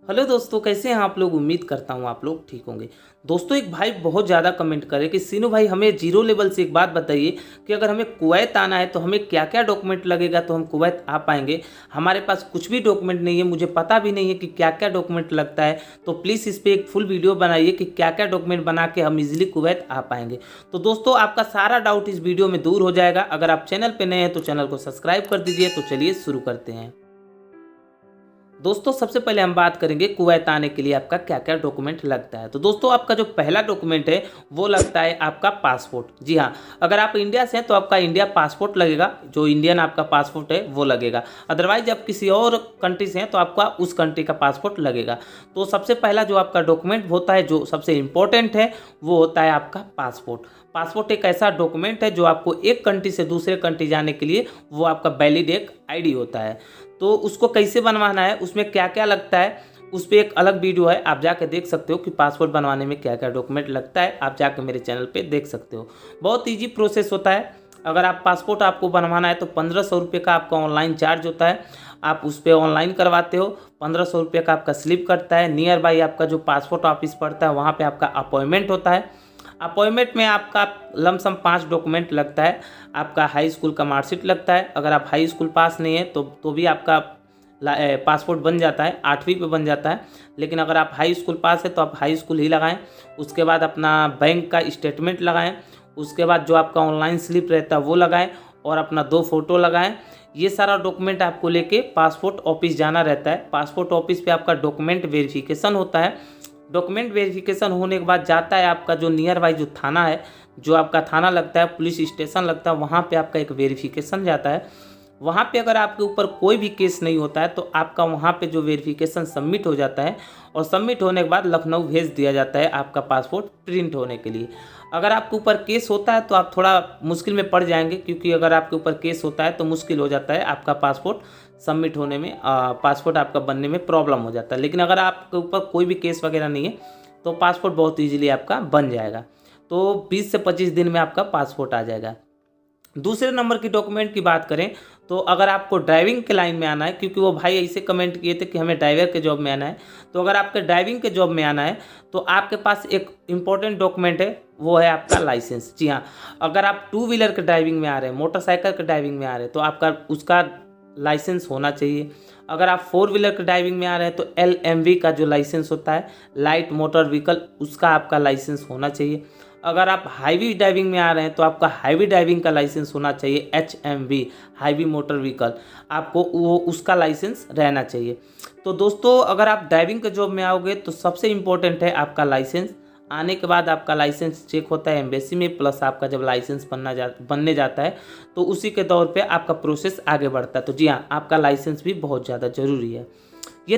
Hello दोस्तों, कैसे हैं आप लोग। उम्मीद करता हूँ आप लोग ठीक होंगे। दोस्तों, एक भाई बहुत ज़्यादा कमेंट करे कि सीनू भाई हमें जीरो लेवल से एक बात बताइए कि अगर हमें कुवैत आना है तो हमें क्या क्या डॉक्यूमेंट लगेगा तो हम कुवैत आ पाएंगे। हमारे पास कुछ भी डॉक्यूमेंट नहीं है, मुझे पता भी नहीं है कि क्या क्या डॉक्यूमेंट लगता है। तो प्लीज़ इस पर एक फुल वीडियो बनाइए कि क्या क्या डॉक्यूमेंट बना के हम इजीली कुवैत आ पाएंगे। तो दोस्तों, आपका सारा डाउट इस वीडियो में दूर हो जाएगा। अगर आप चैनल पर नए हैं तो चैनल को सब्सक्राइब कर दीजिए। तो चलिए शुरू करते हैं। दोस्तों, सबसे पहले हम बात करेंगे कुवैत आने के लिए आपका क्या क्या डॉक्यूमेंट लगता है। तो दोस्तों, आपका जो पहला डॉक्यूमेंट है वो लगता है आपका पासपोर्ट। जी हाँ, अगर आप इंडिया से हैं तो आपका इंडिया पासपोर्ट लगेगा, जो इंडियन आपका पासपोर्ट है वो लगेगा। अदरवाइज आप किसी और कंट्री से हैं तो आपका उस कंट्री का पासपोर्ट लगेगा। तो सबसे पहला जो आपका डॉक्यूमेंट होता है, जो सबसे इम्पोर्टेंट है, वो होता है आपका पासपोर्ट। पासपोर्ट एक ऐसा डॉक्यूमेंट है जो आपको एक कंट्री से दूसरे कंट्री जाने के लिए वो आपका वैलिड एक आईडी होता है। तो उसको कैसे बनवाना है, उसमें क्या क्या लगता है, उस पर एक अलग वीडियो है, आप जाके देख सकते हो कि पासपोर्ट बनवाने में क्या क्या डॉक्यूमेंट लगता है। आप जाके मेरे चैनल पे देख सकते हो। बहुत ईजी प्रोसेस होता है। अगर आप पासपोर्ट आपको बनवाना है तो 1500 रुपये का आपका ऑनलाइन चार्ज होता है। आप उस पर ऑनलाइन करवाते हो। 1500 रुपये का आपका स्लिप कटता है। नियर बाई आपका जो पासपोर्ट ऑफिस पड़ता है वहाँ पर आपका अपॉइंटमेंट होता है। अपॉइंटमेंट में आपका लमसम 5 डॉक्यूमेंट लगता है। आपका हाई स्कूल का मार्कशीट लगता है। अगर आप हाई स्कूल पास नहीं है तो भी आपका पासपोर्ट बन जाता है, 8वीं पे बन जाता है। लेकिन अगर आप हाई स्कूल पास है तो आप हाई स्कूल ही लगाएं। उसके बाद अपना बैंक का स्टेटमेंट लगाएं। उसके बाद जो आपका ऑनलाइन स्लिप रहता है वो लगाएं और अपना 2 फोटो लगाएं। ये सारा डॉक्यूमेंट आपको लेके पासपोर्ट ऑफिस जाना रहता है। पासपोर्ट ऑफिस पे आपका डॉक्यूमेंट वेरिफिकेशन होता है। डॉक्यूमेंट वेरिफिकेशन होने के बाद जाता है आपका जो नियर बाई जो थाना है, जो आपका थाना लगता है, पुलिस स्टेशन लगता है, वहाँ पे आपका एक वेरिफिकेशन जाता है। वहाँ पे अगर आपके ऊपर कोई भी केस नहीं होता है तो आपका वहाँ पे जो वेरिफिकेशन सबमिट हो जाता है और सबमिट होने के बाद लखनऊ भेज दिया जाता है आपका पासपोर्ट प्रिंट होने के लिए। अगर आपके ऊपर केस होता है तो आप थोड़ा मुश्किल में पड़ जाएंगे, क्योंकि अगर आपके ऊपर केस होता है तो मुश्किल हो जाता है आपका पासपोर्ट सबमिट होने में, पासपोर्ट आपका बनने में प्रॉब्लम हो जाता है। लेकिन अगर आपके ऊपर कोई भी केस वगैरह नहीं है तो पासपोर्ट बहुत ईजिली आपका बन जाएगा। तो 20 से 25 दिन में आपका पासपोर्ट आ जाएगा। दूसरे नंबर की डॉक्यूमेंट की बात करें तो अगर आपको ड्राइविंग के लाइन में आना है, क्योंकि वो भाई ऐसे कमेंट किए थे कि हमें ड्राइवर के जॉब में आना है, तो अगर आपके ड्राइविंग के जॉब में आना है तो आपके पास एक इम्पॉर्टेंट डॉक्यूमेंट है, वो है आपका लाइसेंस। जी हाँ, अगर आप 2 व्हीलर के ड्राइविंग में आ रहे हैं, मोटरसाइकिल के ड्राइविंग में आ रहे हैं तो आपका उसका लाइसेंस होना चाहिए। अगर आप 4 व्हीलर के ड्राइविंग में आ रहे हैं तो LMV का जो लाइसेंस होता है, लाइट मोटर व्हीकल, उसका आपका लाइसेंस होना चाहिए। अगर आप हाईवी ड्राइविंग में आ रहे हैं तो आपका हाईवी ड्राइविंग का लाइसेंस होना चाहिए, HMV हाईवी मोटर व्हीकल, आपको वो उसका लाइसेंस रहना चाहिए। तो दोस्तों, अगर आप ड्राइविंग के जॉब में आओगे तो सबसे इम्पोर्टेंट है आपका लाइसेंस। आने के बाद आपका लाइसेंस चेक होता है एम्बेसी में, प्लस आपका जब लाइसेंस बनने जाता है तो उसी के तौर पे आपका प्रोसेस आगे बढ़ता है। तो जी हाँ, आपका लाइसेंस भी बहुत ज़्यादा ज़रूरी है। ये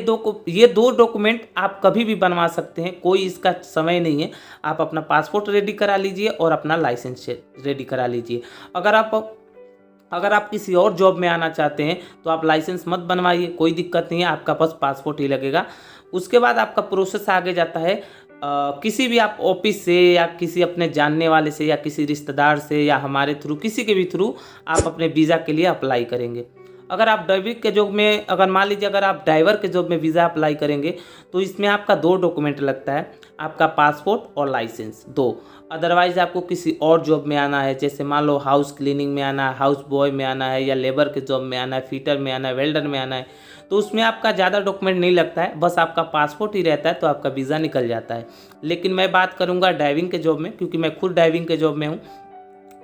दो डॉक्यूमेंट आप कभी भी बनवा सकते हैं, कोई इसका समय नहीं है। आप अपना पासपोर्ट रेडी करा लीजिए और अपना लाइसेंस रेडी करा लीजिए। अगर आप किसी और जॉब में आना चाहते हैं तो आप लाइसेंस मत बनवाइए, कोई दिक्कत नहीं है, आपका बस पासपोर्ट ही लगेगा। उसके बाद आपका प्रोसेस आगे जाता है किसी भी आप ऑफिस से या किसी अपने जानने वाले से या किसी रिश्तेदार से या हमारे थ्रू, किसी के भी थ्रू आप अपने वीज़ा के लिए अप्लाई करेंगे। अगर आप ड्राइविंग के जॉब में, अगर मान लीजिए अगर आप ड्राइवर के जॉब में वीज़ा अप्लाई करेंगे तो इसमें आपका 2 डॉक्यूमेंट लगता है, आपका पासपोर्ट और लाइसेंस, 2। अदरवाइज आपको किसी और जॉब में आना है, जैसे मान लो हाउस क्लीनिंग में आना है, हाउस बॉय में आना है, या लेबर के जॉब में आना है, फिटर में आना है, वेल्डर में आना है, तो उसमें आपका ज़्यादा डॉक्यूमेंट नहीं लगता है, बस आपका पासपोर्ट ही रहता है तो आपका वीज़ा निकल जाता है। लेकिन मैं बात करूँगा ड्राइविंग के जॉब में, क्योंकि मैं खुद ड्राइविंग के जॉब में हूँ।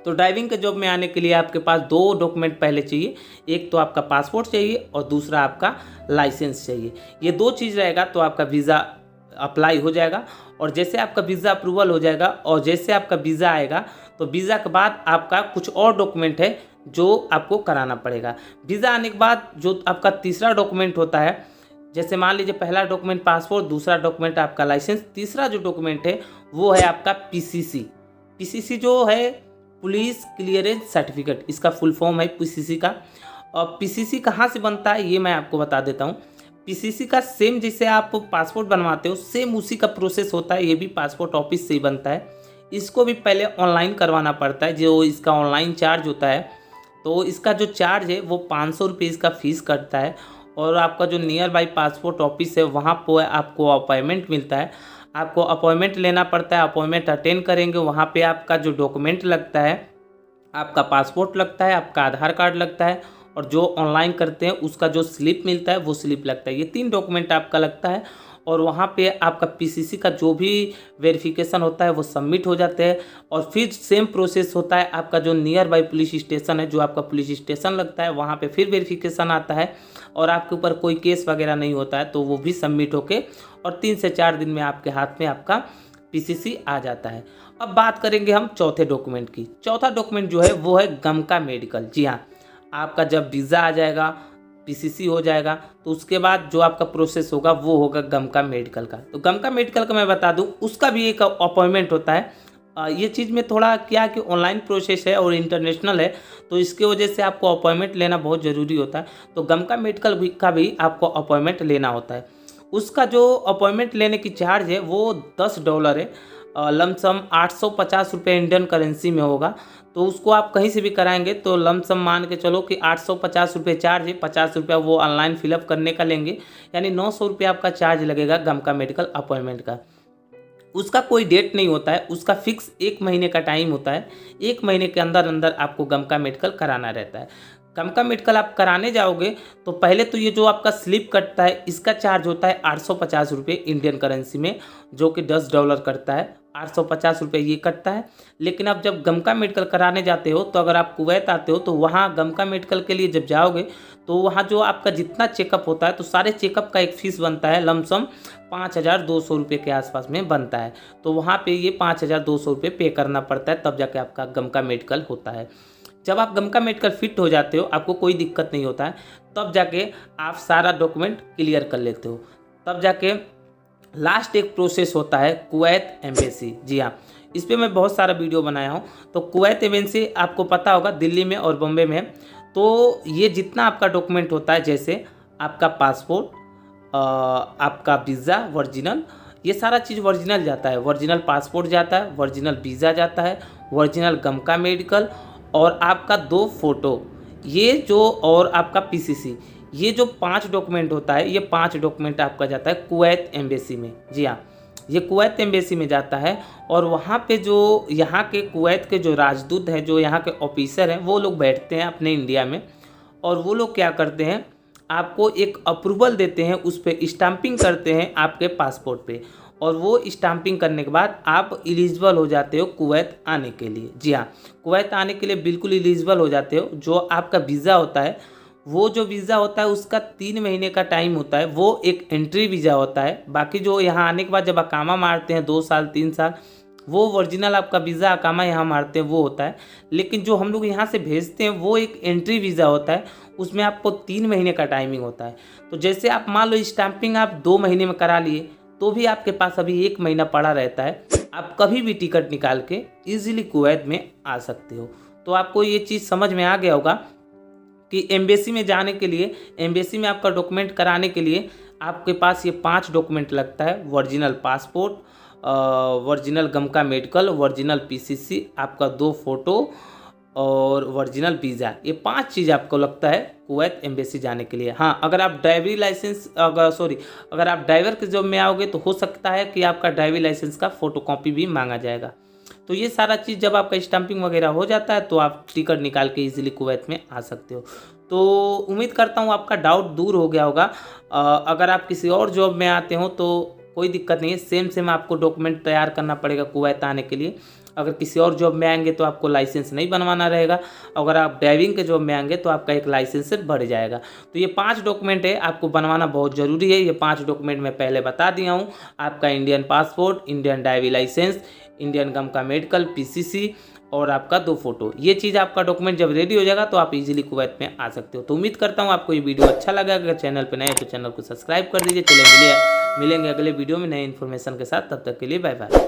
तो ड्राइविंग के जॉब में आने के लिए आपके पास 2 डॉक्यूमेंट पहले चाहिए। एक तो आपका पासपोर्ट चाहिए और दूसरा आपका लाइसेंस चाहिए। ये 2 चीज़ रहेगा तो आपका वीज़ा अप्लाई हो जाएगा। और जैसे आपका वीज़ा अप्रूवल हो जाएगा और जैसे आपका वीज़ा आएगा तो वीज़ा के बाद आपका कुछ और डॉक्यूमेंट है जो आपको कराना पड़ेगा। वीज़ा आने के बाद जो आपका तीसरा डॉक्यूमेंट होता है, जैसे मान लीजिए पहला डॉक्यूमेंट पासपोर्ट, दूसरा डॉक्यूमेंट आपका लाइसेंस, तीसरा जो डॉक्यूमेंट है वो है आपका PCC। PCC जो है पुलिस क्लियरेंस सर्टिफिकेट, इसका फुल फॉर्म है PCC का। और PCC कहाँ से बनता है ये मैं आपको बता देता हूँ। PCC का सेम जैसे आप पासपोर्ट बनवाते हो सेम उसी का प्रोसेस होता है, ये भी पासपोर्ट ऑफिस से ही बनता है। इसको भी पहले ऑनलाइन करवाना पड़ता है, जो इसका ऑनलाइन चार्ज होता है। तो इसका जो चार्ज है वो 500 रुपये इसका फ़ीस कटता है। और आपका जो नियर बाई पासपोर्ट ऑफिस है वहाँ पर आपको अपॉइंटमेंट मिलता है। आपको अपॉइंटमेंट लेना पड़ता है, अपॉइंटमेंट अटेंड करेंगे, वहाँ पे आपका जो डॉक्यूमेंट लगता है, आपका पासपोर्ट लगता है, आपका आधार कार्ड लगता है, और जो ऑनलाइन करते हैं उसका जो स्लिप मिलता है वो स्लिप लगता है। ये 3 डॉक्यूमेंट आपका लगता है और वहाँ पे आपका पीसीसी का जो भी वेरिफिकेशन होता है वो सबमिट हो जाते हैं। और फिर सेम प्रोसेस होता है, आपका जो नियर बाई पुलिस स्टेशन है, जो आपका पुलिस स्टेशन लगता है, वहाँ पे फिर वेरिफिकेशन आता है और आपके ऊपर कोई केस वगैरह नहीं होता है तो वो भी सबमिट होके और 3 से 4 दिन में आपके हाथ में आपका पीसीसी आ जाता है। अब बात करेंगे हम चौथे डॉक्यूमेंट की। चौथा डॉक्यूमेंट जो है वो है गमका मेडिकल। जी हाँ, आपका जब वीज़ा आ जाएगा, पीसीसी हो जाएगा, तो उसके बाद जो आपका प्रोसेस होगा वो होगा गमका मेडिकल का। तो गमका मेडिकल का मैं बता दूं, उसका भी एक अपॉइंटमेंट होता है। ये चीज़ में थोड़ा क्या कि ऑनलाइन प्रोसेस है और इंटरनेशनल है, तो इसके वजह से आपको अपॉइंटमेंट लेना बहुत ज़रूरी होता है। तो गमका मेडिकल का भी आपको अपॉइंटमेंट लेना होता है। उसका जो अपॉइंटमेंट लेने की चार्ज है वो $10 है। लमसम 850 रुपये इंडियन करेंसी में होगा। तो उसको आप कहीं से भी कराएंगे तो लमसम मान के चलो कि 850 रुपये चार्ज है, 50 रुपया वो ऑनलाइन फिलअप करने का लेंगे, यानी 900 रुपये आपका चार्ज लगेगा गमका मेडिकल अपॉइंटमेंट का। उसका कोई डेट नहीं होता है, उसका फिक्स 1 महीने का टाइम होता है। 1 महीने के अंदर अंदर आपको गमका मेडिकल कराना रहता है। गमका मेडिकल आप कराने जाओगे तो पहले तो ये जो आपका स्लिप कटता है इसका चार्ज होता है 850 रुपये इंडियन करेंसी में, जो कि $10 करता है। 850 रुपये ये कटता है। लेकिन आप जब गमका मेडिकल कराने जाते हो तो अगर आप कुवैत आते हो तो वहाँ गमका मेडिकल के लिए जब जाओगे तो वहाँ जो आपका जितना चेकअप होता है तो सारे चेकअप का एक फ़ीस बनता है, लमसम 5200 रुपये के आसपास में बनता है। तो वहाँ पे ये 5200 रुपये पे करना पड़ता है, तब जाके आपका गमका मेडिकल होता है। जब आप गमका मेडिकल फिट हो जाते हो, आपको कोई दिक्कत नहीं होता है, तब जाके आप सारा डॉक्यूमेंट क्लियर कर लेते हो। तब जाके लास्ट एक प्रोसेस होता है कुवैत एम्बेसी। जी हाँ, इस पर मैं बहुत सारा वीडियो बनाया हूँ। तो कुवैत एम्बेसी आपको पता होगा दिल्ली में और बॉम्बे में। तो ये जितना आपका डॉक्यूमेंट होता है, जैसे आपका पासपोर्ट, आपका वीज़ा ओरिजिनल, ये सारा चीज़ ओरिजिनल जाता है। ओरिजिनल पासपोर्ट जाता है, ओरिजिनल वीज़ा जाता है, ओरिजिनल गमका मेडिकल और आपका 2 फोटो, ये जो और आपका पीसीसी, ये जो 5 डॉक्यूमेंट होता है, ये 5 डॉक्यूमेंट आपका जाता है कुवैत एम्बेसी में। जी हाँ, ये कुवैत एम्बेसी में जाता है। और वहाँ पे जो यहाँ के कुवैत के जो राजदूत हैं, जो यहाँ के ऑफिसर हैं, वो लोग बैठते हैं अपने इंडिया में और वो लोग क्या करते हैं, आपको एक अप्रूवल देते हैं, उस पर स्टाम्पिंग करते हैं आपके पासपोर्ट पे, और वो स्टाम्पिंग करने के बाद आप एलिजिबल हो जाते हो कुवैत आने के लिए। जी हाँ, कुवैत आने के लिए बिल्कुल एलिजिबल हो जाते हो। जो आपका वीज़ा होता है, वो जो वीज़ा होता है उसका 3 महीने का टाइम होता है, वो एक एंट्री वीज़ा होता है। बाकी जो यहाँ आने के बाद जब अकामा मारते हैं 2 साल 3 साल, वो ओरिजिनल आपका वीज़ा अकामा यहाँ मारते हैं वो होता है। लेकिन जो हम लोग यहाँ से भेजते हैं वो एक एंट्री वीज़ा होता है, उसमें आपको 3 महीने का टाइमिंग होता है। तो जैसे आप मान लो स्टैंपिंग आप 2 महीने में करा लिए, तो भी आपके पास अभी 1 महीना पड़ा रहता है। आप कभी भी टिकट निकाल के ईजिली कुवैत में आ सकते हो। तो आपको ये चीज़ समझ में आ गया होगा कि एम्बेसी में जाने के लिए, एम्बेसी में आपका डॉक्यूमेंट कराने के लिए आपके पास ये 5 डॉक्यूमेंट लगता है। ओरिजिनल पासपोर्ट, ओरिजिनल गमका मेडिकल, ओरिजिनल पीसीसी, आपका 2 फोटो और ओरिजिनल वीज़ा, ये 5 चीज़ आपको लगता है कुवैत एम्बेसी जाने के लिए। हाँ, अगर आप अगर आप ड्राइवर के जॉब में आओगे तो हो सकता है कि आपका ड्राइविंग लाइसेंस का फ़ोटोकॉपी भी मांगा जाएगा। तो ये सारा चीज़ जब आपका स्टैंपिंग वगैरह हो जाता है तो आप टिकट निकाल के इजीली कुवैत में आ सकते हो। तो उम्मीद करता हूँ आपका डाउट दूर हो गया होगा। अगर आप किसी और जॉब में आते हो तो कोई दिक्कत नहीं है, सेम आपको डॉक्यूमेंट तैयार करना पड़ेगा कुवैत आने के लिए। अगर किसी और जॉब में आएंगे तो आपको लाइसेंस नहीं बनवाना रहेगा। अगर आप ड्राइविंग के जॉब में आएंगे तो आपका एक लाइसेंस से बढ़ जाएगा। तो ये 5 डॉक्यूमेंट है, आपको बनवाना बहुत ज़रूरी है। ये 5 डॉक्यूमेंट मैं पहले बता दिया हूँ, आपका Indian passport, Indian driving licence, Indian गमका मेडिकल, पीसीसी और आपका 2 फोटो। ये चीज़ आपका डॉक्यूमेंट जब रेडी हो जाएगा तो आप इजीली कुवैत में आ सकते हो। तो उम्मीद करता हूँ आपको ये वीडियो अच्छा लगा। अगर चैनल पर नए तो चैनल को सब्सक्राइब कर दीजिए। चलिए मिलेंगे अगले वीडियो में नए इन्फॉर्मेशन के साथ। तब तक के लिए बाय बाय।